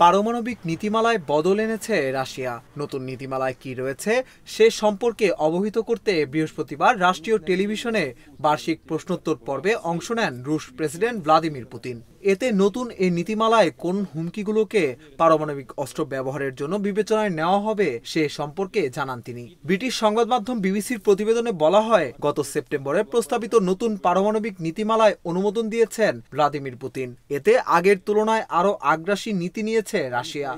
পারমাণবিক নীতিমালায় বদল এনেছে রাশিয়া। নতুন নীতিমালায় কি রয়েছে সে সম্পর্কে অবহিত করতে বৃহস্পতিবার রাষ্ট্রীয় টেলিভিশনে বার্ষিক প্রশ্নোত্তর পর্বে অংশ নেন রুশ প্রেসিডেন্ট ভ্লাদিমির পুতিন। এতে নতুন এই নীতিমালায় কোন হুমকিগুলোকে পারমাণবিক অস্ত্র ব্যবহারের জন্য বিবেচনায় নেওয়া হবে সে সম্পর্কে জানান তিনি। ব্রিটিশ সংবাদ মাধ্যম বিবিসির প্রতিবেদনে বলা হয়, গত সেপ্টেম্বরে প্রস্তাবিত নতুন পারমাণবিক নীতিমালায় অনুমোদন দিয়েছেন ভ্লাদিমির পুতিন। এতে আগের তুলনায় আরও আগ্রাসী নীতি নিয়েছে রাশিয়া।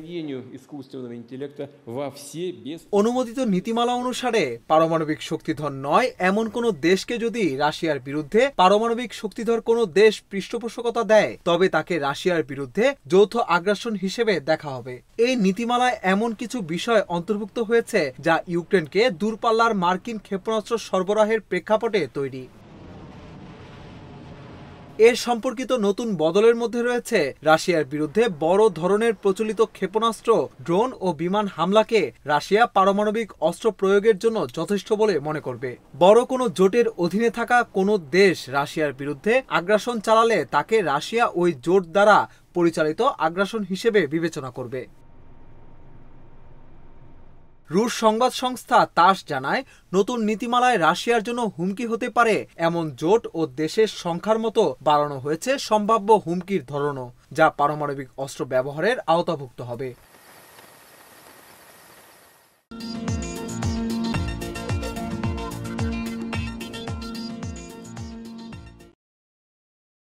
অনুমোদিত নীতিমালা অনুসারে পারমাণবিক শক্তিধর নয় এমন কোন দেশকে যদি রাশিয়ার বিরুদ্ধে পারমাণবিক শক্তিধর কোনো দেশ পৃষ্ঠপোষকতা দেয় তবে তাকে রাশিয়ার বিরুদ্ধে যৌথ আগ্রাসন হিসেবে দেখা হবে। এই নীতিমালায় এমন কিছু বিষয় অন্তর্ভুক্ত হয়েছে যা ইউক্রেনকে দূরপাল্লার মার্কিন ক্ষেপণাস্ত্র সরবরাহের প্রেক্ষাপটে তৈরি। এর সম্পর্কিত নতুন বদলের মধ্যে রয়েছে রাশিয়ার বিরুদ্ধে বড় ধরনের প্রচলিত ক্ষেপণাস্ত্র, ড্রোন ও বিমান হামলাকে রাশিয়া পারমাণবিক অস্ত্র প্রয়োগের জন্য যথেষ্ট বলে মনে করবে। বড় কোনো জোটের অধীনে থাকা কোনো দেশ রাশিয়ার বিরুদ্ধে আগ্রাসন চালালে তাকে রাশিয়া ওই জোট দ্বারা পরিচালিত আগ্রাসন হিসেবে বিবেচনা করবে। রুশ সংবাদ সংস্থা তাস জানায়, নতুন নীতিমালায় রাশিয়ার জন্য হুমকি হতে পারে এমন জোট ও দেশের সংখ্যার মতো বাড়ানো হয়েছে সম্ভাব্য হুমকির ধরনও, যা পারমাণবিক অস্ত্র ব্যবহারের আওতাভুক্ত হবে।